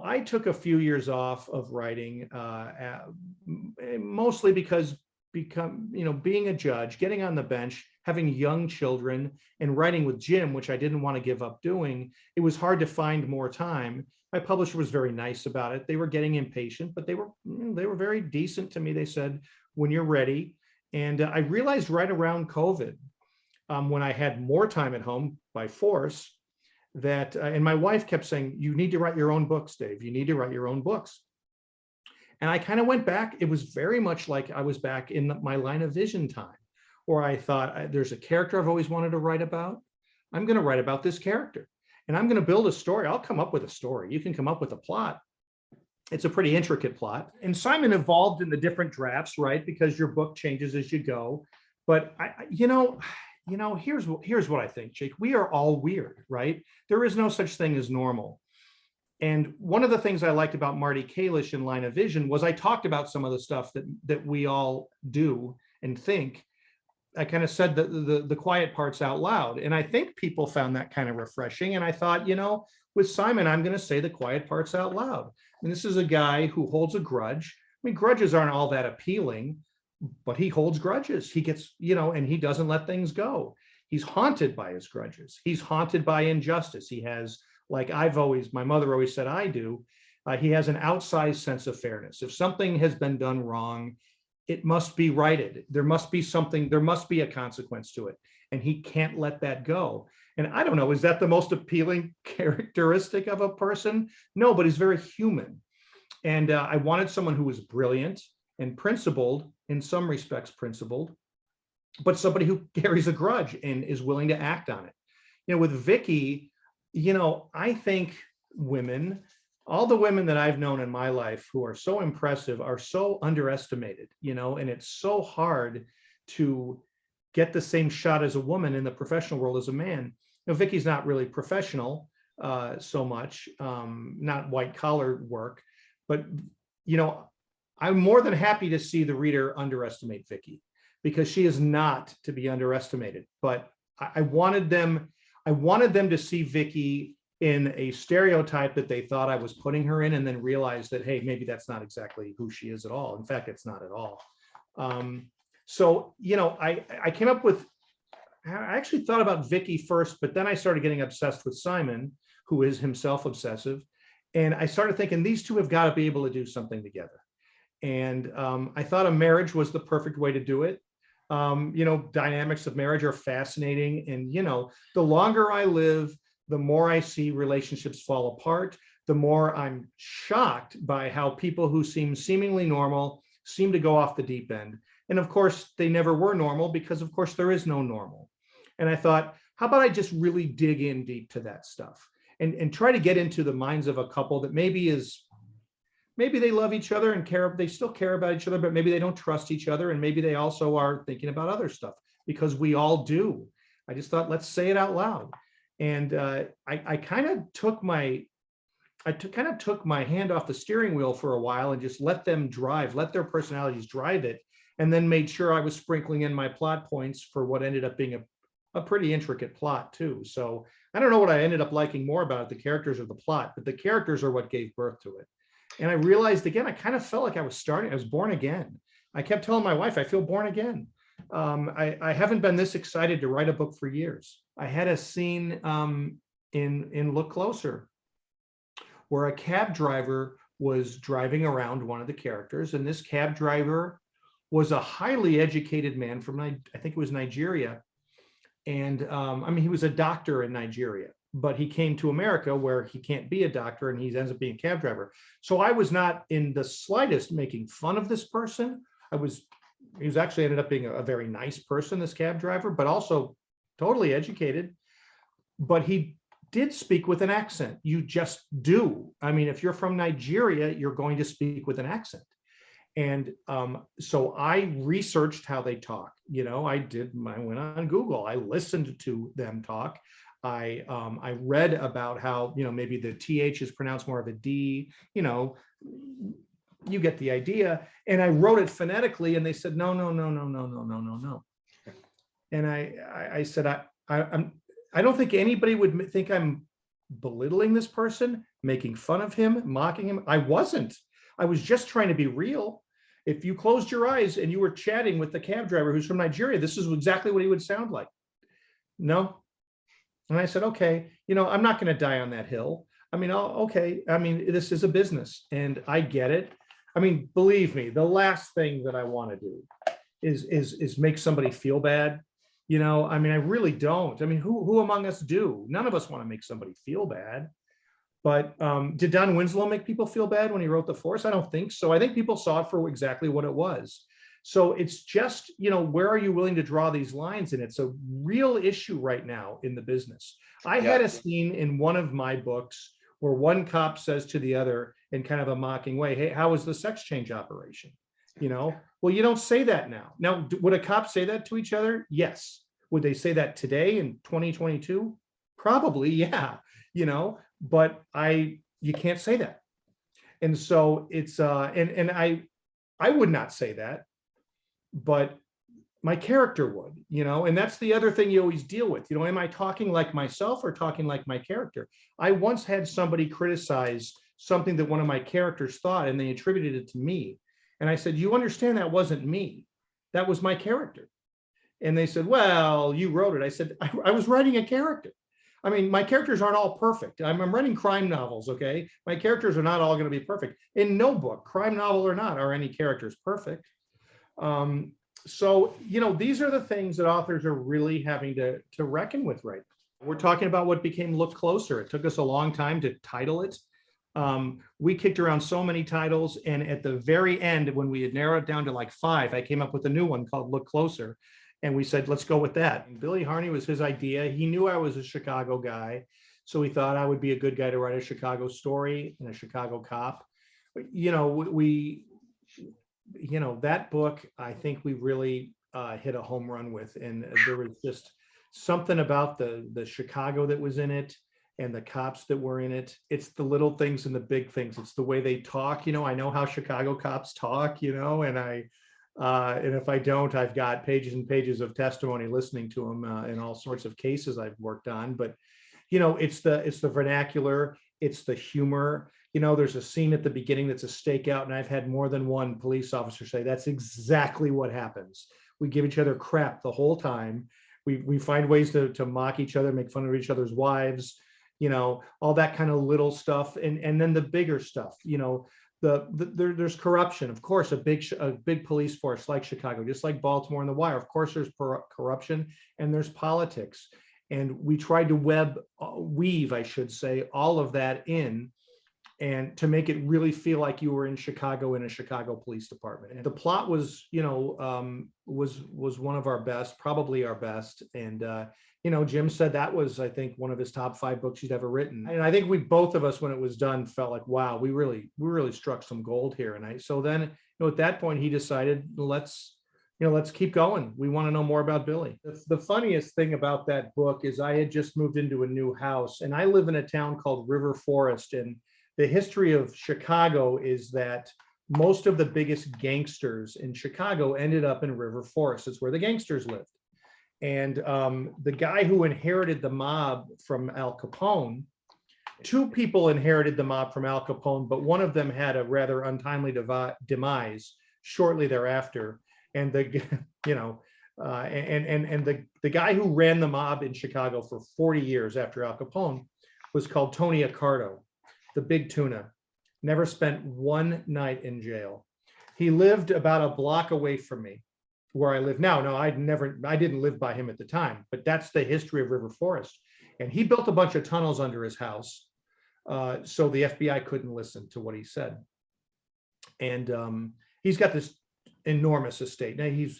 I took a few years off of writing, mostly because being a judge, getting on the bench, having young children, and writing with Jim, which I didn't want to give up doing, it was hard to find more time. My publisher was very nice about it. They were getting impatient, but they were very decent to me. They said, when you're ready. And I realized right around COVID, when I had more time at home by force, that, and my wife kept saying, you need to write your own books, Dave. You need to write your own books. And I kind of went back. It was very much like I was back in my line of vision time, where I thought, there's a character I've always wanted to write about. I'm going to write about this character, and I'm going to build a story. I'll come up with a story. You can come up with a plot. It's a pretty intricate plot. And Simon evolved in the different drafts, right? Because your book changes as you go. But here's what I think, Jake. We are all weird, right? There is no such thing as normal. And one of the things I liked about Marty Kalish in Line of Vision was I talked about some of the stuff that we all do and think. I kind of said the quiet parts out loud. And I think people found that kind of refreshing. And I thought, with Simon, I'm going to say the quiet parts out loud. And this is a guy who holds a grudge. I mean, grudges aren't all that appealing, but he holds grudges. He gets, and he doesn't let things go. He's haunted by his grudges. He's haunted by injustice. He has, like my mother always said I do, he has an outsized sense of fairness. If something has been done wrong, it must be righted. There must be a consequence to it. And he can't let that go. And I don't know, is that the most appealing characteristic of a person? No, but he's very human. And I wanted someone who was brilliant and principled, in some respects principled, but somebody who carries a grudge and is willing to act on it. With Vicky, I think all the women that I've known in my life who are so impressive are so underestimated, and it's so hard to get the same shot as a woman in the professional world as a man. Vicky's not really professional so much, not white collar work, but, I'm more than happy to see the reader underestimate Vicky, because she is not to be underestimated. But I wanted them to see Vicky in a stereotype that they thought I was putting her in, and then realize that, hey, maybe that's not exactly who she is at all. In fact, it's not at all. I came up with, I actually thought about Vicky first, but then I started getting obsessed with Simon, who is himself obsessive. And I started thinking these two have got to be able to do something together. And I thought a marriage was the perfect way to do it. Dynamics of marriage are fascinating. And, the longer I live, the more I see relationships fall apart, the more I'm shocked by how people who seem seemingly normal seem to go off the deep end. And of course, they never were normal, because of course there is no normal. And I thought, how about I just really dig in deep to that stuff and try to get into the minds of a couple that maybe they love each other and they still care about each other, but maybe they don't trust each other. And maybe they also are thinking about other stuff, because we all do. I just thought, let's say it out loud. And I kind of took my hand off the steering wheel for a while and just let them drive, let their personalities drive it. And then made sure I was sprinkling in my plot points for what ended up being a pretty intricate plot too. So I don't know what I ended up liking more about it, the characters or the plot, but the characters are what gave birth to it. And I realized again, I kind of felt like I was born again. I kept telling my wife, I feel born again. I haven't been this excited to write a book for years. I had a scene in Look Closer where a cab driver was driving around one of the characters, and this cab driver was a highly educated man from, I think it was Nigeria. And he was a doctor in Nigeria, but he came to America where he can't be a doctor, and he ends up being a cab driver. So I was not in the slightest making fun of this person. He was actually ended up being a very nice person, this cab driver, but also totally educated. But he did speak with an accent. You just do. If you're from Nigeria, you're going to speak with an accent. And so I researched how they talk. I went on Google. I listened to them talk. I read about how, maybe the TH is pronounced more of a D, you get the idea. And I wrote it phonetically, and they said, no. And I said, I don't think anybody would think I'm belittling this person, making fun of him, mocking him. I wasn't. I was just trying to be real. If you closed your eyes and you were chatting with the cab driver who's from Nigeria, this is exactly what he would sound like. No. And I said, okay, I'm not going to die on that hill. I mean, okay. I mean, this is a business and I get it. I mean, believe me, the last thing that I want to do is make somebody feel bad. I mean, I really don't. I mean, who among us do? None of us want to make somebody feel bad. But did Don Winslow make people feel bad when he wrote The Force? I don't think so. I think people saw it for exactly what it was. So it's just, where are you willing to draw these lines? And it's a real issue right now in the business. I had a scene in one of my books where one cop says to the other in kind of a mocking way, hey, how was the sex change operation? Well, you don't say that now. Now, would a cop say that to each other? Yes. Would they say that today in 2022? Probably, yeah. But you can't say that. And so it's and I would not say that, but my character would, and that's the other thing you always deal with. Am I talking like myself or talking like my character? I once had somebody criticize something that one of my characters thought, and they attributed it to me. And I said, you understand that wasn't me. That was my character. And they said, well, you wrote it. I said, I was writing a character. I mean, my characters aren't all perfect. I'm writing crime novels, okay? My characters are not all going to be perfect. In no book, crime novel or not, are any characters perfect. So, these are the things that authors are really having to reckon with right now. We're talking about what became Look Closer. It took us a long time to title it. We kicked around so many titles, and at the very end, when we had narrowed it down to like 5, I came up with a new one called Look Closer. And we said, let's go with that. And Billy Harney was his idea. He knew I was a Chicago guy, so he thought I would be a good guy to write a Chicago story and a Chicago cop. But, that book, I think we really hit a home run with. And there was just something about the Chicago that was in it and the cops that were in it. It's the little things and the big things. It's the way they talk. I know how Chicago cops talk, and if I don't, I've got pages and pages of testimony listening to them in all sorts of cases I've worked on. But, it's the vernacular, it's the humor. There's a scene at the beginning that's a stakeout, and I've had more than one police officer say that's exactly what happens. We give each other crap the whole time. We find ways to mock each other, make fun of each other's wives, all that kind of little stuff, and then the bigger stuff. There's corruption, of course. A big police force like Chicago, just like Baltimore and The Wire. Of course, there's corruption and there's politics, and we tried to weave, I should say, all of that in, and to make it really feel like you were in Chicago in a Chicago police department. And the plot was, was one of our best, probably our best, and Jim said that was, I think, one of his top 5 books he'd ever written. And I think both of us, when it was done, felt like, wow, we really struck some gold here. And so then, at that point, he decided, let's keep going. We want to know more about Billy. The funniest thing about that book is I had just moved into a new house, and I live in a town called River Forest. And the history of Chicago is that most of the biggest gangsters in Chicago ended up in River Forest. It's where the gangsters lived. And the guy who inherited the mob from Al Capone, 2 people inherited the mob from Al Capone, but one of them had a rather untimely demise shortly thereafter. And the guy who ran the mob in Chicago for 40 years after Al Capone was called Tony Accardo, the Big Tuna. Never spent one night in jail. He lived about a block away from me, where I live now. No, I didn't live by him at the time, but that's the history of River Forest. And he built a bunch of tunnels under his house, so the FBI couldn't listen to what he said. And he's got this enormous estate. Now he's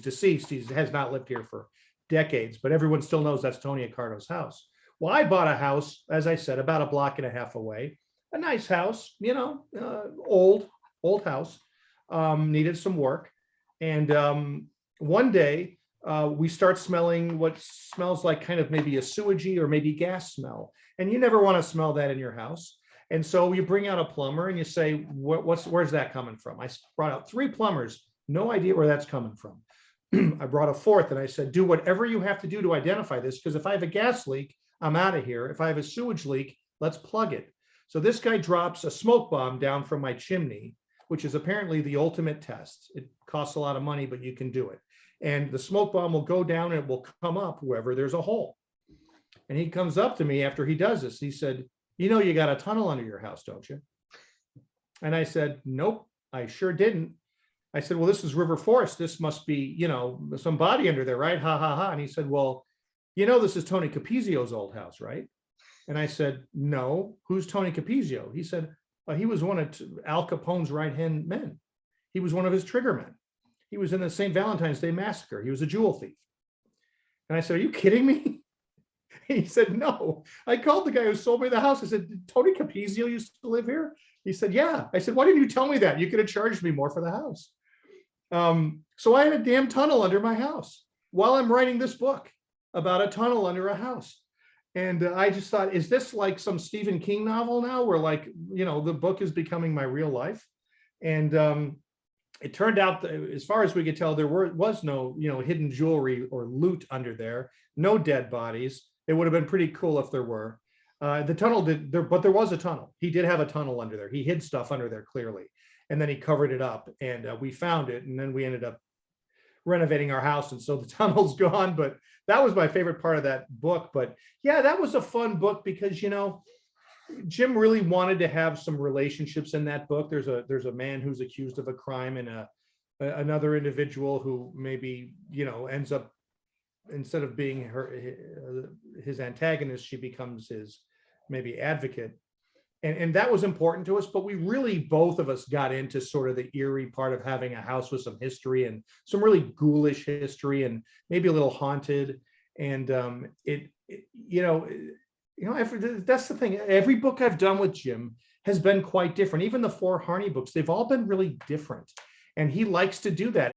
deceased. He has not lived here for decades, but everyone still knows that's Tony Accardo's house. Well, I bought a house, as I said, about a block and a half away, a nice house, old house, needed some work. And one day we start smelling what smells like kind of maybe a sewagey or maybe gas smell. And you never want to smell that in your house. And so you bring out a plumber and you say, where's that coming from? I brought out 3 plumbers, no idea where that's coming from. I brought a 4th and I said, do whatever you have to do to identify this, because if I have a gas leak, I'm out of here. If I have a sewage leak, let's plug it. So this guy drops a smoke bomb down from my chimney, which is apparently the ultimate test. It costs a lot of money, but you can do it. And the smoke bomb will go down and it will come up wherever there's a hole. And he comes up to me after he does this. He said, you know, you got a tunnel under your house, don't you? And I said, nope, I sure didn't. I said, well, this is River Forest. This must be, you know, some body under there, right? Ha, ha, ha. And he said, well, you know, this is Tony Capizio's old house, right? And I said, no, who's Tony Capizio? He said, well, he was one of Al Capone's right-hand men. He was one of his trigger men. He was in the St. Valentine's Day Massacre. He was a jewel thief. And I said, are you kidding me? He said, no. I called the guy who sold me the house. I said, did Tony Capizio used to live here? He said, yeah. I said, why didn't you tell me that? You could have charged me more for the house. So I had a damn tunnel under my house while I'm writing this book about a tunnel under a house. And I just thought, is this like some Stephen King novel now where, like, you know, the book is becoming my real life? And it turned out that, as far as we could tell, there was no, you know, hidden jewelry or loot under there, no dead bodies. It would have been pretty cool if there were. The tunnel but there was a tunnel. He did have a tunnel under there. He hid stuff under there clearly. And then he covered it up, and we found it. And then we ended up renovating our house. And so the tunnel's gone, but that was my favorite part of that book. But yeah, that was a fun book because, you know, Jim really wanted to have some relationships in that book. There's a man who's accused of a crime, and another individual who maybe, you know, ends up, instead of being his antagonist, she becomes his maybe advocate. And that was important to us, but we really, both of us got into sort of the eerie part of having a house with some history and some really ghoulish history and maybe a little haunted. And that's the thing. Every book I've done with Jim has been quite different. Even the 4 Harney books, they've all been really different. And he likes to do that.